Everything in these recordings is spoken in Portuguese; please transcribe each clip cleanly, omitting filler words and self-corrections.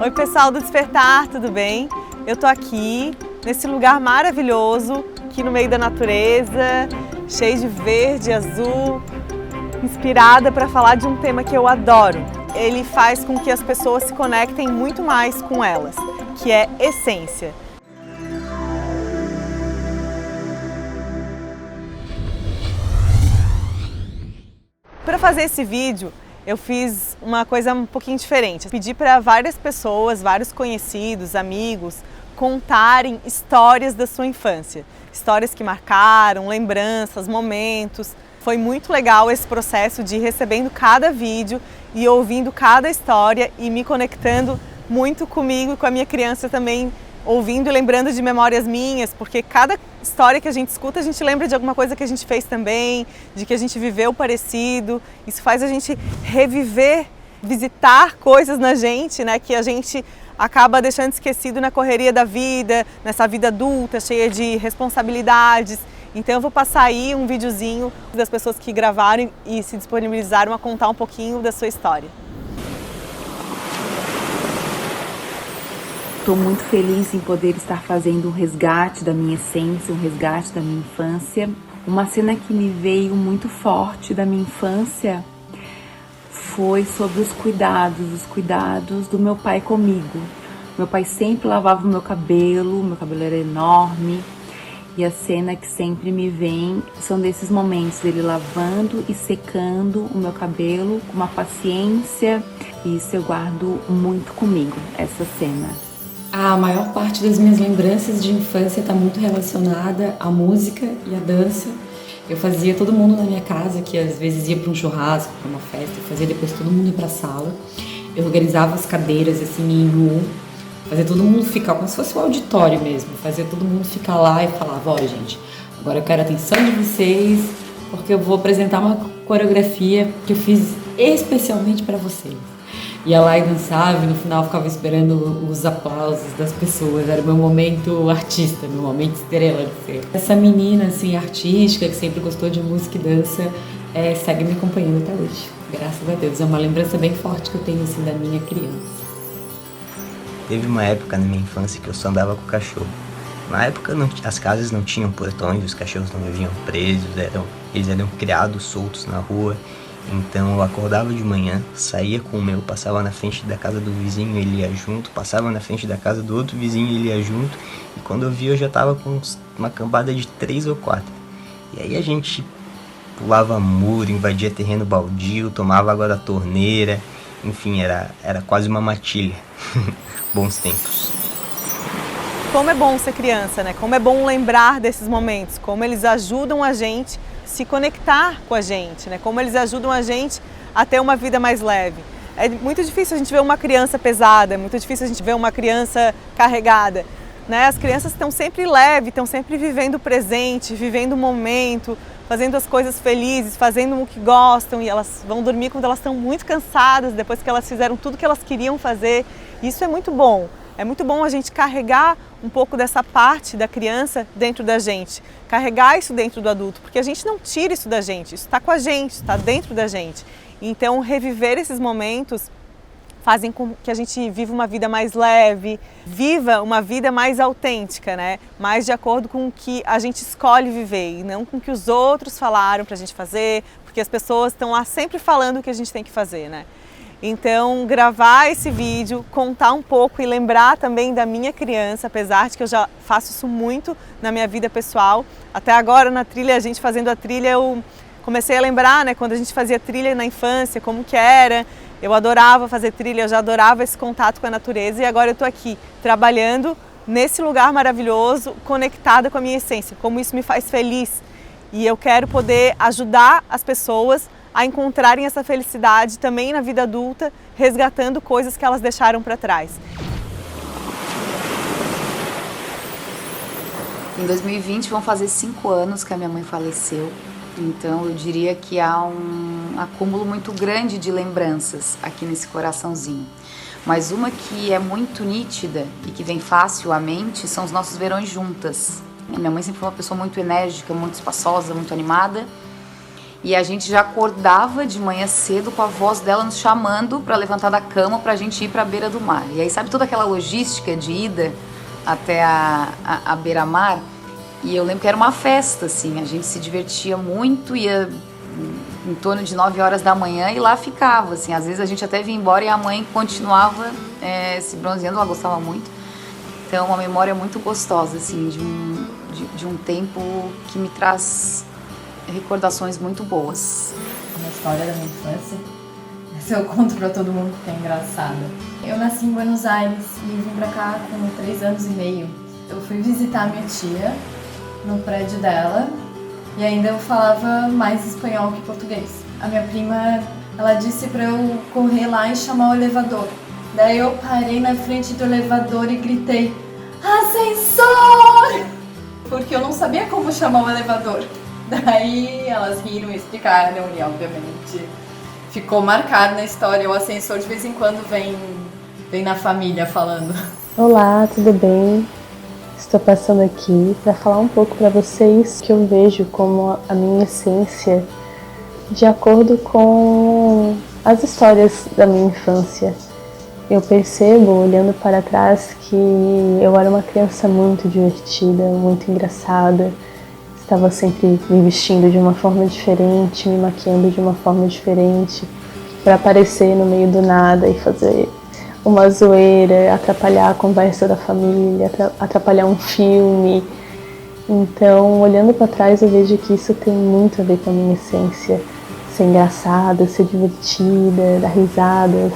Oi pessoal do Despertar, tudo bem? Eu tô aqui nesse lugar maravilhoso, aqui no meio da natureza, cheio de verde, azul, inspirada para falar de um tema que eu adoro. Ele faz com que as pessoas se conectem muito mais com elas, que é essência. Para fazer esse vídeo, eu fiz uma coisa um pouquinho diferente. Eu pedi para várias pessoas, vários conhecidos, amigos, contarem histórias da sua infância. Histórias que marcaram, lembranças, momentos. Foi muito legal esse processo de ir recebendo cada vídeo e ouvindo cada história e me conectando muito comigo e com a minha criança também, ouvindo e lembrando de memórias minhas, porque cada história que a gente escuta, a gente lembra de alguma coisa que a gente fez também, de que a gente viveu parecido. Isso faz a gente reviver, visitar coisas na gente, né, que a gente acaba deixando esquecido na correria da vida, nessa vida adulta, cheia de responsabilidades. Então eu vou passar aí um videozinho das pessoas que gravaram e se disponibilizaram a contar um pouquinho da sua história. Estou muito feliz em poder estar fazendo um resgate da minha essência, um resgate da minha infância. Uma cena que me veio muito forte da minha infância foi sobre os cuidados do meu pai comigo. Meu pai sempre lavava o meu cabelo era enorme. E a cena que sempre me vem são desses momentos dele lavando e secando o meu cabelo com uma paciência. E isso eu guardo muito comigo, essa cena. A maior parte das minhas lembranças de infância está muito relacionada à música e à dança. Eu fazia todo mundo na minha casa, que às vezes ia para um churrasco, para uma festa, eu fazia depois todo mundo ir para a sala. Eu organizava as cadeiras assim em U, fazia todo mundo ficar como se fosse um auditório mesmo, fazia todo mundo ficar lá e falava: olha gente, agora eu quero a atenção de vocês, porque eu vou apresentar uma coreografia que eu fiz especialmente para vocês. Ia lá e dançava e no final ficava esperando os aplausos das pessoas. Era o meu momento artista, meu momento estrela de ser. Essa menina assim, artística, que sempre gostou de música e dança, segue me acompanhando até hoje. Graças a Deus. É uma lembrança bem forte que eu tenho assim, da minha criança. Teve uma época na minha infância que eu só andava com o cachorro. Na época as casas não tinham portões, os cachorros não viviam presos, eles eram criados soltos na rua. Então eu acordava de manhã, saía com o meu, passava na frente da casa do vizinho, ele ia junto, passava na frente da casa do outro vizinho, ele ia junto, e quando eu vi eu já tava com uma cambada de 3 ou 4. E aí a gente pulava muro, invadia terreno baldio, tomava água da torneira, enfim, era quase uma matilha. Bons tempos. Como é bom ser criança, né? Como é bom lembrar desses momentos, como eles ajudam a gente se conectar com a gente, né? Como eles ajudam a gente a ter uma vida mais leve. É muito difícil a gente ver uma criança pesada, é muito difícil a gente ver uma criança carregada, né? As crianças estão sempre leves, estão sempre vivendo o presente, vivendo o momento, fazendo as coisas felizes, fazendo o que gostam, e elas vão dormir quando elas estão muito cansadas, depois que elas fizeram tudo que elas queriam fazer. Isso é muito bom. É muito bom a gente carregar um pouco dessa parte da criança dentro da gente, carregar isso dentro do adulto, porque a gente não tira isso da gente, isso está com a gente, está dentro da gente. Então, reviver esses momentos fazem com que a gente viva uma vida mais leve, viva uma vida mais autêntica, né? Mais de acordo com o que a gente escolhe viver e não com o que os outros falaram para a gente fazer, porque as pessoas estão lá sempre falando o que a gente tem que fazer, né? Então, gravar esse vídeo, contar um pouco e lembrar também da minha criança, apesar de que eu já faço isso muito na minha vida pessoal. Até agora na trilha, a gente fazendo a trilha, eu comecei a lembrar, né, quando a gente fazia trilha na infância, como que era. Eu adorava fazer trilha, eu já adorava esse contato com a natureza e agora eu estou aqui trabalhando nesse lugar maravilhoso, conectada com a minha essência, como isso me faz feliz. E eu quero poder ajudar as pessoas a encontrarem essa felicidade também na vida adulta, resgatando coisas que elas deixaram para trás. Em 2020 vão fazer 5 anos que a minha mãe faleceu, então eu diria que há um acúmulo muito grande de lembranças aqui nesse coraçãozinho. Mas uma que é muito nítida e que vem fácil à mente são os nossos verões juntas. Minha mãe sempre foi uma pessoa muito enérgica, muito espaçosa, muito animada. E a gente já acordava de manhã cedo com a voz dela nos chamando para levantar da cama pra gente ir pra beira do mar. E aí sabe toda aquela logística de ida até a beira-mar? E eu lembro que era uma festa, assim, a gente se divertia muito, ia em torno de 9 horas da manhã e lá ficava, assim. Às vezes a gente até vinha embora e a mãe continuava se bronzeando, ela gostava muito. Então é uma memória muito gostosa, assim, de um tempo que me traz recordações muito boas. Uma história da minha infância, essa eu conto pra todo mundo que é engraçada. Eu nasci em Buenos Aires e vim pra cá com 3 anos e meio. Eu fui visitar minha tia no prédio dela e ainda eu falava mais espanhol que português. A minha prima, ela disse pra eu correr lá e chamar o elevador. Daí eu parei na frente do elevador e gritei: "Ascensor!" Porque eu não sabia como chamar o elevador. Daí elas riram e explicaram e obviamente ficou marcado na história. O ascensor de vez em quando vem na família falando. Olá, tudo bem? Estou passando aqui para falar um pouco para vocês que eu vejo como a minha essência de acordo com as histórias da minha infância. Eu percebo, olhando para trás, que eu era uma criança muito divertida, muito engraçada. Estava sempre me vestindo de uma forma diferente, me maquiando de uma forma diferente, para aparecer no meio do nada e fazer uma zoeira, atrapalhar a conversa da família, atrapalhar um filme. Então, olhando para trás, eu vejo que isso tem muito a ver com a minha essência. Ser engraçada, ser divertida, dar risadas.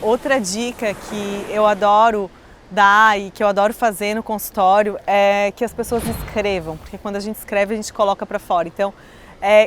Outra dica que eu adoro dar e que eu adoro fazer no consultório é que as pessoas escrevam, porque quando a gente escreve a gente coloca para fora. Então,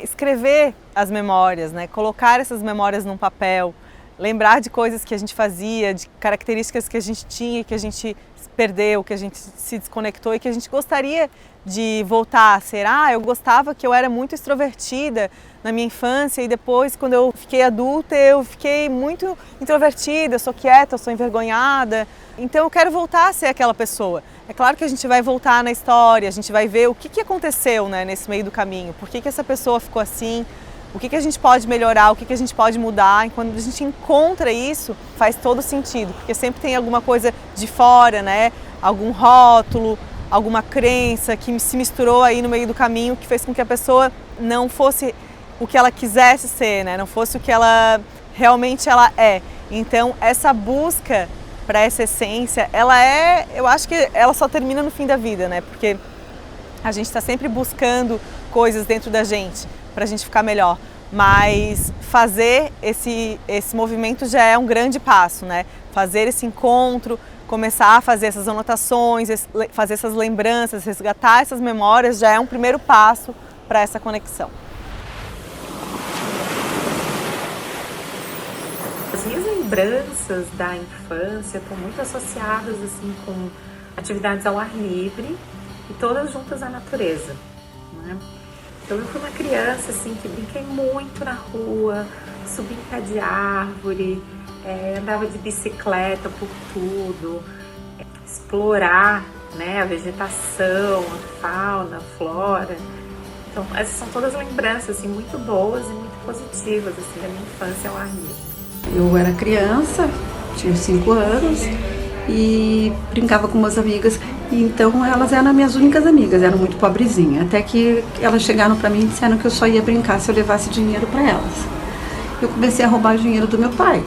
escrever as memórias, né? Colocar essas memórias num papel, lembrar de coisas que a gente fazia, de características que a gente tinha, que a gente perdeu, que a gente se desconectou e que a gente gostaria de voltar a ser. Eu gostava que eu era muito extrovertida na minha infância e depois, quando eu fiquei adulta, eu fiquei muito introvertida, eu sou quieta, eu sou envergonhada. Então eu quero voltar a ser aquela pessoa. É claro que a gente vai voltar na história, a gente vai ver o que aconteceu, né, nesse meio do caminho, por que essa pessoa ficou assim, o que a gente pode melhorar, o que a gente pode mudar. E quando a gente encontra isso, faz todo sentido, porque sempre tem alguma coisa de fora, né, algum rótulo, alguma crença que se misturou aí no meio do caminho, que fez com que a pessoa não fosse o que ela quisesse ser, né, não fosse o que ela realmente ela é. Então essa busca para essa essência, eu acho que ela só termina no fim da vida, né? Porque a gente está sempre buscando coisas dentro da gente para a gente ficar melhor. Mas fazer esse movimento já é um grande passo, né? Fazer esse encontro, começar a fazer essas anotações, fazer essas lembranças, resgatar essas memórias já é um primeiro passo para essa conexão. As minhas lembranças da infância estão muito associadas assim com atividades ao ar livre e todas juntas à natureza, né? Então eu fui uma criança assim que brinquei muito na rua, subi em pé de árvore, andava de bicicleta por tudo, explorar, né, a vegetação, a fauna, a flora. Então essas são todas lembranças assim muito boas e muito positivas assim da minha infância ao ar livre. Eu era criança, tinha 5 anos e brincava com umas amigas, e então elas eram minhas únicas amigas, eram muito pobrezinhas, até que elas chegaram para mim e disseram que eu só ia brincar se eu levasse dinheiro para elas. Eu comecei a roubar o dinheiro do meu pai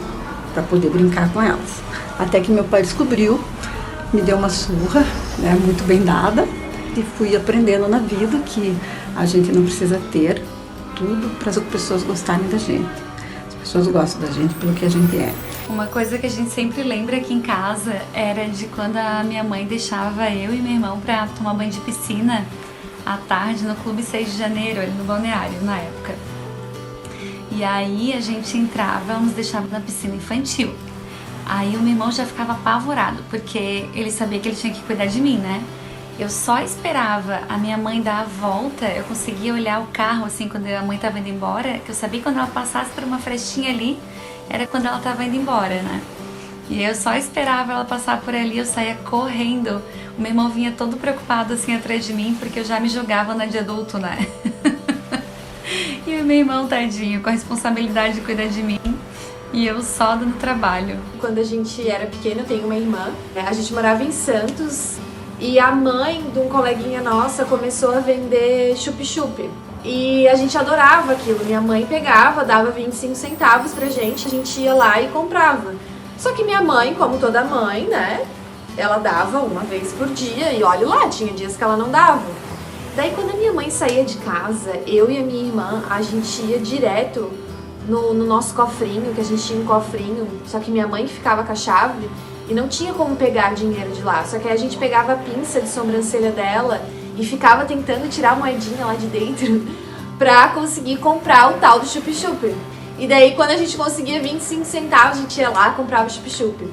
para poder brincar com elas, até que meu pai descobriu, me deu uma surra, né, muito bem dada, e fui aprendendo na vida que a gente não precisa ter tudo para as pessoas gostarem da gente. As pessoas gostam da gente pelo que a gente é. Uma coisa que a gente sempre lembra aqui em casa era de quando a minha mãe deixava eu e meu irmão pra tomar banho de piscina à tarde no Clube 6 de Janeiro, ali no balneário, na época. E aí a gente entrava, nos deixava na piscina infantil. Aí o meu irmão já ficava apavorado, porque ele sabia que ele tinha que cuidar de mim, né? Eu só esperava a minha mãe dar a volta, eu conseguia olhar o carro assim quando a mãe estava indo embora, que eu sabia que quando ela passasse por uma frestinha ali, era quando ela estava indo embora, né? E eu só esperava ela passar por ali, eu saía correndo. O meu irmão vinha todo preocupado assim atrás de mim, porque eu já me jogava na de adulto, né? E o meu irmão, tadinho, com a responsabilidade de cuidar de mim, e eu só dando trabalho. Quando a gente era pequena, eu tenho uma irmã, a gente morava em Santos, e a mãe de um coleguinha nossa começou a vender chup-chup. E a gente adorava aquilo. Minha mãe pegava, dava 25 centavos pra gente, a gente ia lá e comprava. Só que minha mãe, como toda mãe, né, ela dava uma vez por dia e olha lá, tinha dias que ela não dava. Daí quando a minha mãe saía de casa, eu e a minha irmã, a gente ia direto no nosso cofrinho, que a gente tinha um cofrinho, só que minha mãe que ficava com a chave e não tinha como pegar dinheiro de lá. Só que aí a gente pegava a pinça de sobrancelha dela e ficava tentando tirar a moedinha lá de dentro pra conseguir comprar o tal do chup-chup. E daí quando a gente conseguia 25 centavos, a gente ia lá e comprava o chup-chup.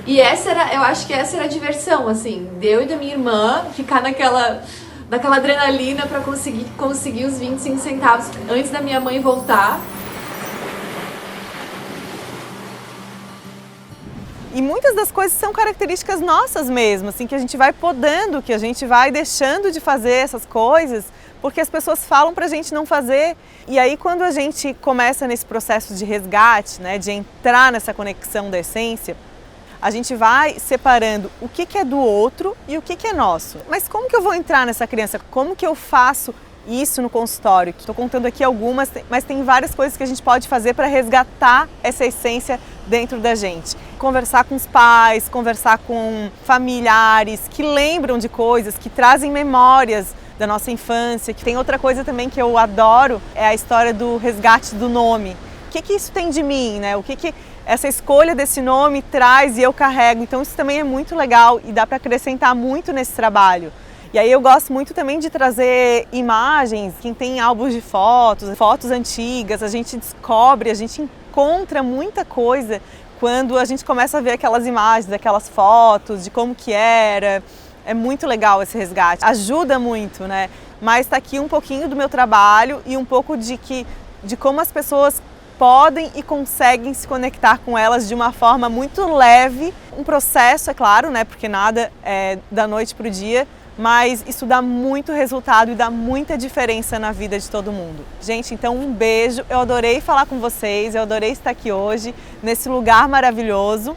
E eu acho que essa era a diversão, assim, de eu e da minha irmã ficar naquela adrenalina pra conseguir os 25 centavos antes da minha mãe voltar. E muitas das coisas são características nossas mesmo, assim, que a gente vai podando, que a gente vai deixando de fazer essas coisas, porque as pessoas falam pra gente não fazer. E aí quando a gente começa nesse processo de resgate, né, de entrar nessa conexão da essência, a gente vai separando o que é do outro e o que é nosso. Mas como que eu vou entrar nessa criança? Como que eu faço isso no consultório? Estou contando aqui algumas, mas tem várias coisas que a gente pode fazer para resgatar essa essência dentro da gente. Conversar com os pais, conversar com familiares que lembram de coisas, que trazem memórias da nossa infância. Que tem outra coisa também que eu adoro, é a história do resgate do nome. O que isso tem de mim, né? O que essa escolha desse nome traz e eu carrego. Então isso também é muito legal e dá para acrescentar muito nesse trabalho. E aí eu gosto muito também de trazer imagens, quem tem álbuns de fotos antigas, a gente descobre, a gente encontra muita coisa quando a gente começa a ver aquelas imagens, aquelas fotos, de como que era. É muito legal esse resgate, ajuda muito, né? Mas está aqui um pouquinho do meu trabalho e um pouco de como as pessoas podem e conseguem se conectar com elas de uma forma muito leve. Um processo, é claro, né? Porque nada é da noite para o dia, mas isso dá muito resultado e dá muita diferença na vida de todo mundo. Gente, então um beijo, eu adorei falar com vocês, eu adorei estar aqui hoje, nesse lugar maravilhoso.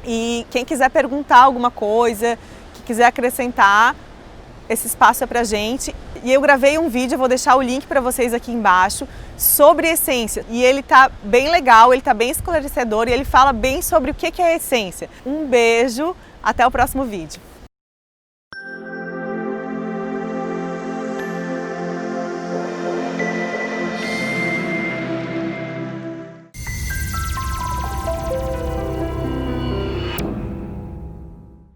E quem quiser perguntar alguma coisa, que quiser acrescentar, esse espaço é pra gente. E eu gravei um vídeo, eu vou deixar o link para vocês aqui embaixo, sobre essência. E ele tá bem legal, ele tá bem esclarecedor e ele fala bem sobre o que é a essência. Um beijo, até o próximo vídeo.